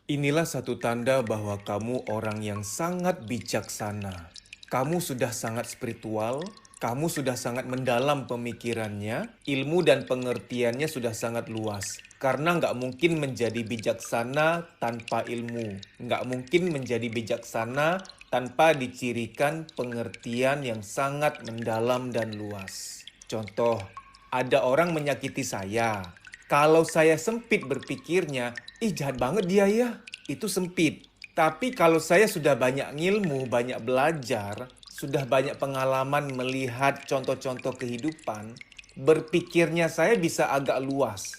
Inilah satu tanda bahwa kamu orang yang sangat bijaksana. Kamu sudah sangat spiritual, kamu sudah sangat mendalam pemikirannya, ilmu dan pengertiannya sudah sangat luas. Karena nggak mungkin menjadi bijaksana tanpa ilmu. Nggak mungkin menjadi bijaksana tanpa dicirikan pengertian yang sangat mendalam dan luas. Contoh, ada orang menyakiti saya. Kalau saya sempit berpikirnya, ih jahat banget dia ya. Itu sempit. Tapi kalau saya sudah banyak ngilmu, banyak belajar, sudah banyak pengalaman melihat contoh-contoh kehidupan, berpikirnya saya bisa agak luas.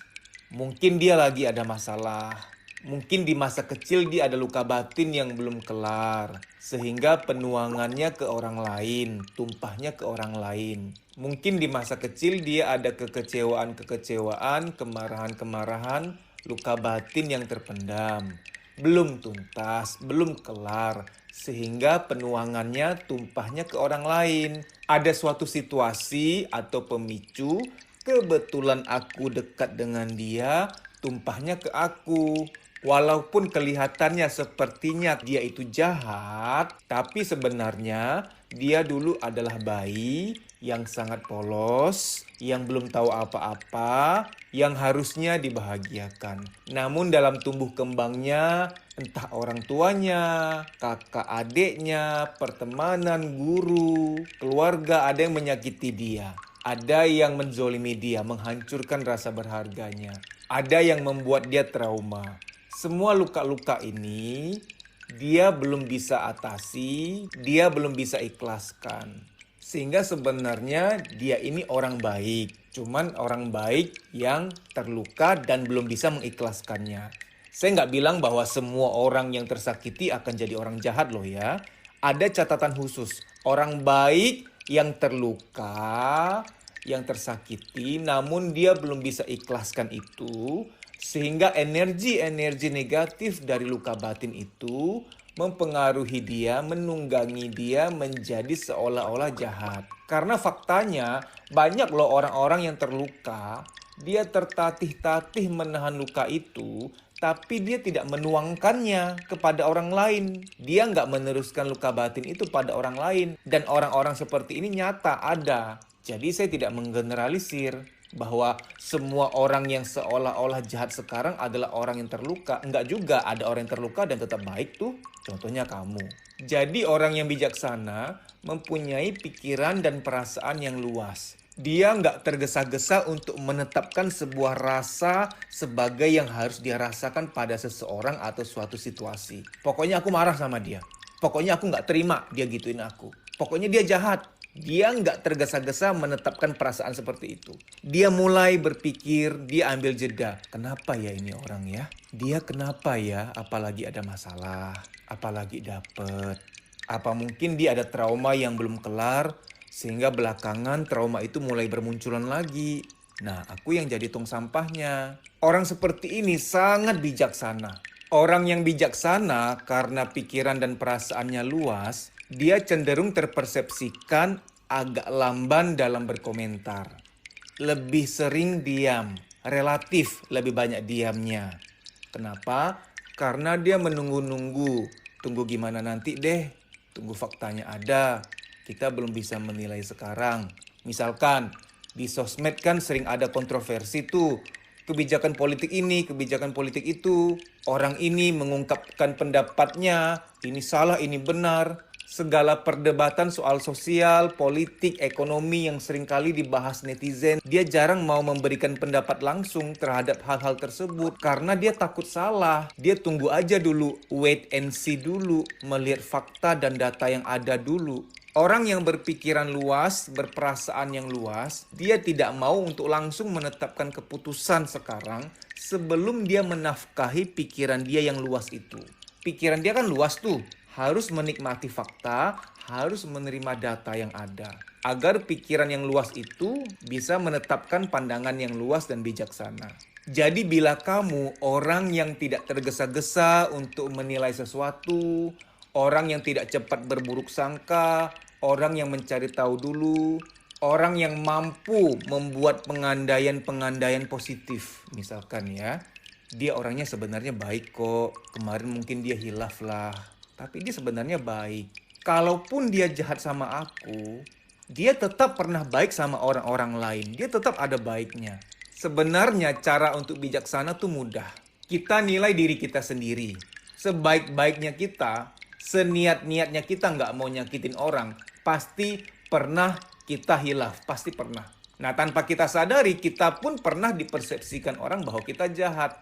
Mungkin dia lagi ada masalah. Mungkin di masa kecil dia ada luka batin yang belum kelar, sehingga penuangannya ke orang lain, tumpahnya ke orang lain. Mungkin di masa kecil dia ada kekecewaan-kekecewaan, kemarahan-kemarahan, luka batin yang terpendam. Belum tuntas, belum kelar, sehingga penuangannya tumpahnya ke orang lain. Ada suatu situasi atau pemicu, kebetulan aku dekat dengan dia, tumpahnya ke aku. Walaupun kelihatannya sepertinya dia itu jahat, tapi sebenarnya dia dulu adalah bayi yang sangat polos, yang belum tahu apa-apa, yang harusnya dibahagiakan. Namun dalam tumbuh kembangnya, entah orang tuanya, kakak adiknya, pertemanan, guru, keluarga ada yang menyakiti dia. Ada yang menzolimi dia, menghancurkan rasa berharganya. Ada yang membuat dia trauma. Semua luka-luka ini dia belum bisa atasi, dia belum bisa ikhlaskan. Sehingga sebenarnya dia ini orang baik, cuman orang baik yang terluka dan belum bisa mengikhlaskannya. Saya nggak bilang bahwa semua orang yang tersakiti akan jadi orang jahat loh ya. Ada catatan khusus, orang baik yang terluka, yang tersakiti, namun dia belum bisa ikhlaskan itu, sehingga energi-energi negatif dari luka batin itu mempengaruhi dia, menunggangi dia menjadi seolah-olah jahat. Karena faktanya banyak loh orang-orang yang terluka, dia tertatih-tatih menahan luka itu, tapi dia tidak menuangkannya kepada orang lain. Dia nggak meneruskan luka batin itu pada orang lain. Dan orang-orang seperti ini nyata ada. Jadi saya tidak menggeneralisir bahwa semua orang yang seolah-olah jahat sekarang adalah orang yang terluka. Enggak juga, ada orang yang terluka dan tetap baik tuh. Contohnya kamu. Jadi orang yang bijaksana mempunyai pikiran dan perasaan yang luas. Dia nggak tergesa-gesa untuk menetapkan sebuah rasa sebagai yang harus dia rasakan pada seseorang atau suatu situasi. Pokoknya aku marah sama dia. Pokoknya aku nggak terima dia gituin aku. Pokoknya dia jahat. Dia nggak tergesa-gesa menetapkan perasaan seperti itu. Dia mulai berpikir, dia ambil jeda. Kenapa ya ini orang ya? Dia kenapa ya? Apalagi ada masalah, apalagi dapet. Apa mungkin dia ada trauma yang belum kelar, sehingga belakangan trauma itu mulai bermunculan lagi. Nah, aku yang jadi tong sampahnya. Orang seperti ini sangat bijaksana. Orang yang bijaksana karena pikiran dan perasaannya luas, dia cenderung terpersepsikan agak lamban dalam berkomentar. Lebih sering diam, relatif lebih banyak diamnya. Kenapa? Karena dia menunggu-nunggu. Tunggu gimana nanti deh. Tunggu faktanya ada. Kita belum bisa menilai sekarang. Misalkan, di sosmed kan sering ada kontroversi tuh. Kebijakan politik ini, kebijakan politik itu. Orang ini mengungkapkan pendapatnya. Ini salah, ini benar. Segala perdebatan soal sosial, politik, ekonomi yang seringkali dibahas netizen, dia jarang mau memberikan pendapat langsung terhadap hal-hal tersebut karena dia takut salah. Dia tunggu aja dulu, wait and see dulu, melihat fakta dan data yang ada dulu. Orang yang berpikiran luas, berperasaan yang luas, dia tidak mau untuk langsung menetapkan keputusan sekarang sebelum dia menafkahi pikiran dia yang luas itu. Pikiran dia kan luas tuh, harus menikmati fakta, harus menerima data yang ada. Agar pikiran yang luas itu bisa menetapkan pandangan yang luas dan bijaksana. Jadi bila kamu orang yang tidak tergesa-gesa untuk menilai sesuatu, orang yang tidak cepat berburuk sangka, orang yang mencari tahu dulu, orang yang mampu membuat pengandaian-pengandaian positif, misalkan ya. dia orangnya sebenarnya baik kok. Kemarin mungkin dia hilaf lah, tapi dia sebenarnya baik. Kalaupun dia jahat sama aku, dia tetap pernah baik sama orang-orang lain. Dia tetap ada baiknya. Sebenarnya cara untuk bijaksana tuh mudah. Kita nilai diri kita sendiri. Sebaik-baiknya kita, seniat-niatnya kita nggak mau nyakitin orang, pasti pernah kita hilaf, pasti pernah. Nah, tanpa kita sadari, kita pun pernah dipersepsikan orang bahwa kita jahat.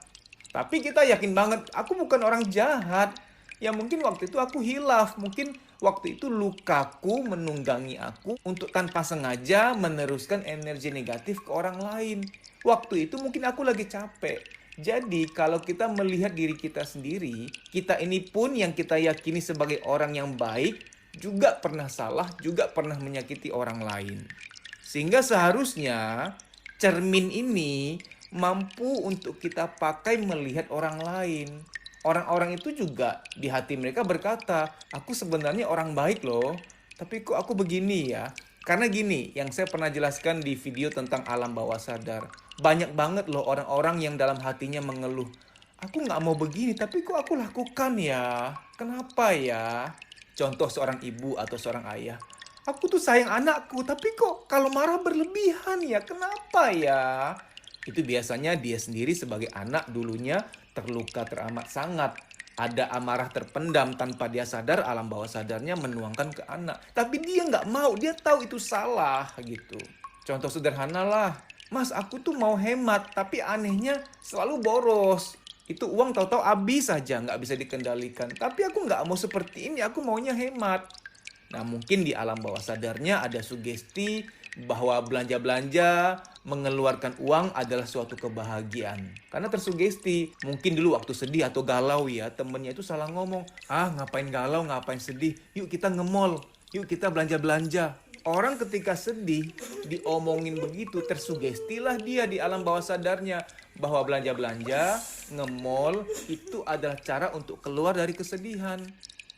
Tapi kita yakin banget, aku bukan orang jahat. Ya mungkin waktu itu aku hilaf, mungkin waktu itu lukaku menunggangi aku untuk tanpa sengaja meneruskan energi negatif ke orang lain. Waktu itu mungkin aku lagi capek. Jadi kalau kita melihat diri kita sendiri, kita ini pun yang kita yakini sebagai orang yang baik, juga pernah salah, juga pernah menyakiti orang lain. Sehingga seharusnya cermin ini mampu untuk kita pakai melihat orang lain. Orang-orang itu juga di hati mereka berkata, aku sebenarnya orang baik loh, tapi kok aku begini ya? Karena gini, yang saya pernah jelaskan di video tentang alam bawah sadar. Banyak banget loh orang-orang yang dalam hatinya mengeluh, aku nggak mau begini, tapi kok aku lakukan ya? Kenapa ya? Contoh seorang ibu atau seorang ayah. Aku tuh sayang anakku, tapi kok kalau marah berlebihan ya? Kenapa ya? Itu biasanya dia sendiri sebagai anak dulunya terluka teramat sangat. Ada amarah terpendam tanpa dia sadar, alam bawah sadarnya menuangkan ke anak. Tapi dia nggak mau, dia tahu itu salah gitu. Contoh sederhana lah, Mas aku tuh mau hemat, tapi anehnya selalu boros. Itu uang tahu-tahu habis saja, nggak bisa dikendalikan. Tapi aku nggak mau seperti ini, aku maunya hemat. Nah mungkin di alam bawah sadarnya ada sugesti bahwa belanja-belanja, mengeluarkan uang adalah suatu kebahagiaan. Karena tersugesti, mungkin dulu waktu sedih atau galau ya, temennya itu salah ngomong, ngapain galau, ngapain sedih, yuk kita nge-mall, yuk kita belanja-belanja. Orang ketika sedih, diomongin begitu, tersugestilah dia di alam bawah sadarnya, bahwa belanja-belanja, nge-mall, itu adalah cara untuk keluar dari kesedihan.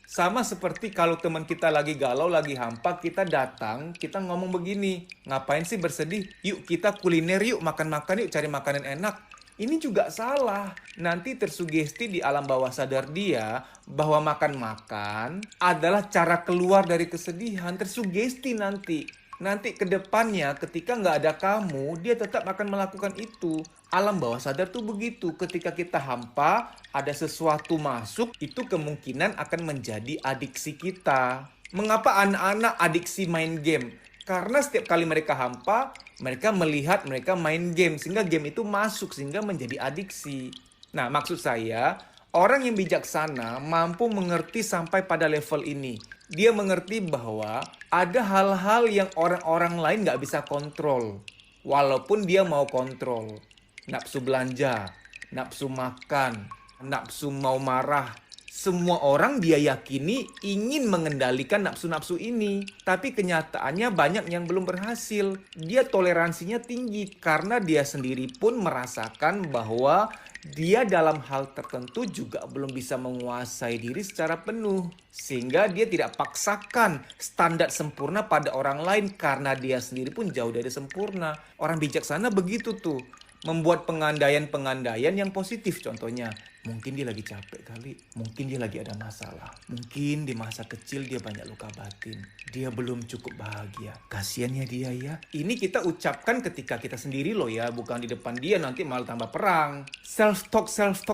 Sama seperti kalau teman kita lagi galau, lagi hampa, kita datang, kita ngomong begini, ngapain sih bersedih? Yuk kita kuliner yuk, makan-makan yuk, cari makanan enak. Ini juga salah. Nanti tersugesti di alam bawah sadar dia bahwa makan-makan adalah cara keluar dari kesedihan. Tersugesti nanti. Nanti ke depannya ketika nggak ada kamu, dia tetap akan melakukan itu. Alam bawah sadar tuh begitu. Ketika kita hampa, ada sesuatu masuk, itu kemungkinan akan menjadi adiksi kita. Mengapa anak-anak adiksi main game? Karena setiap kali mereka hampa, mereka melihat mereka main game. Sehingga game itu masuk, sehingga menjadi adiksi. Nah, maksud saya, orang yang bijaksana mampu mengerti sampai pada level ini. Dia mengerti bahwa ada hal-hal yang orang-orang lain nggak bisa kontrol. Walaupun dia mau kontrol. Nafsu belanja, nafsu makan, nafsu mau marah. Semua orang dia yakini ingin mengendalikan nafsu-nafsu ini. Tapi kenyataannya banyak yang belum berhasil. Dia toleransinya tinggi karena dia sendiri pun merasakan bahwa dia dalam hal tertentu juga belum bisa menguasai diri secara penuh. Sehingga dia tidak paksakan standar sempurna pada orang lain karena dia sendiri pun jauh dari sempurna. Orang bijaksana begitu tuh. Membuat pengandaian-pengandaian yang positif contohnya. Mungkin dia lagi capek kali, mungkin dia lagi ada masalah. Mungkin di masa kecil dia banyak luka batin. Dia belum cukup bahagia. Kasiannya dia ya. Ini kita ucapkan ketika kita sendiri loh ya, bukan di depan dia nanti malah tambah perang. Self-talk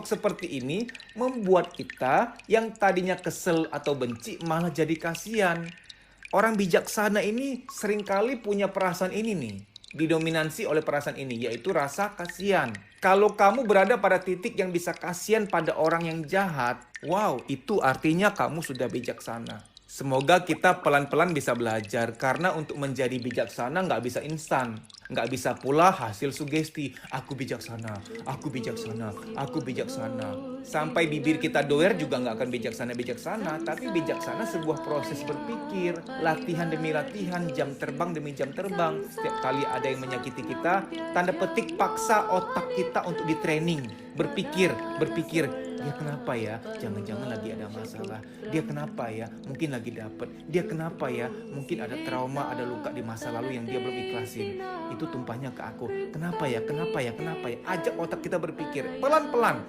seperti ini membuat kita yang tadinya kesel atau benci malah jadi kasihan. Orang bijaksana ini seringkali punya perasaan ini nih. Didominasi oleh perasaan ini, yaitu rasa kasihan. Kalau kamu berada pada titik yang bisa kasihan pada orang yang jahat, wow, itu artinya kamu sudah bijaksana. Semoga kita pelan-pelan bisa belajar, karena untuk menjadi bijaksana nggak bisa instan. Nggak bisa pula hasil sugesti, aku bijaksana, aku bijaksana, aku bijaksana. Sampai bibir kita doer juga nggak akan bijaksana-bijaksana, tapi bijaksana sebuah proses berpikir, latihan demi latihan, jam terbang demi jam terbang. Setiap kali ada yang menyakiti kita, tanda petik paksa otak kita untuk di training, berpikir, Dia kenapa ya? Jangan-jangan lagi ada masalah. Dia kenapa ya? Mungkin lagi dapet. Dia kenapa ya? Mungkin ada trauma, ada luka di masa lalu yang dia belum ikhlasin. Itu tumpahnya ke aku. Kenapa ya? Kenapa ya? Kenapa ya? Ajak otak kita berpikir pelan-pelan.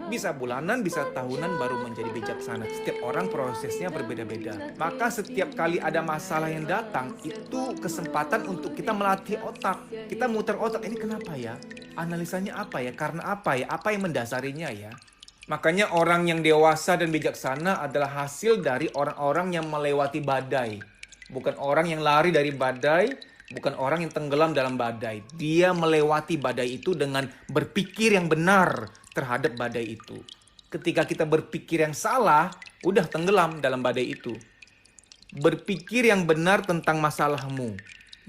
Bisa bulanan, bisa tahunan baru menjadi bijaksana. Setiap orang prosesnya berbeda-beda. Maka setiap kali ada masalah yang datang, itu kesempatan untuk kita melatih otak. Kita muter otak, ini kenapa ya? Analisanya apa ya? Karena apa ya? Apa yang mendasarinya ya? Makanya orang yang dewasa dan bijaksana adalah hasil dari orang-orang yang melewati badai. Bukan orang yang lari dari badai, bukan orang yang tenggelam dalam badai. Dia melewati badai itu dengan berpikir yang benar terhadap badai itu. Ketika kita berpikir yang salah, udah tenggelam dalam badai itu. Berpikir yang benar tentang masalahmu.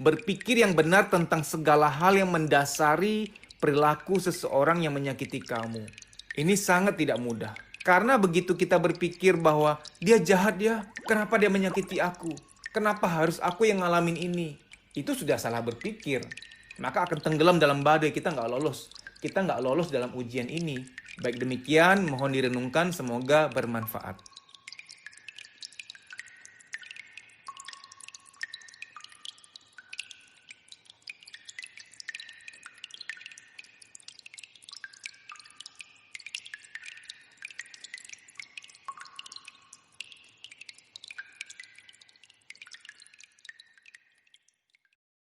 Berpikir yang benar tentang segala hal yang mendasari perilaku seseorang yang menyakiti kamu. Ini sangat tidak mudah. Karena begitu kita berpikir bahwa dia jahat ya, kenapa dia menyakiti aku? Kenapa harus aku yang ngalamin ini? Itu sudah salah berpikir. Maka akan tenggelam dalam badai, kita nggak lolos. Kita nggak lolos dalam ujian ini. Baik demikian, mohon direnungkan, semoga bermanfaat.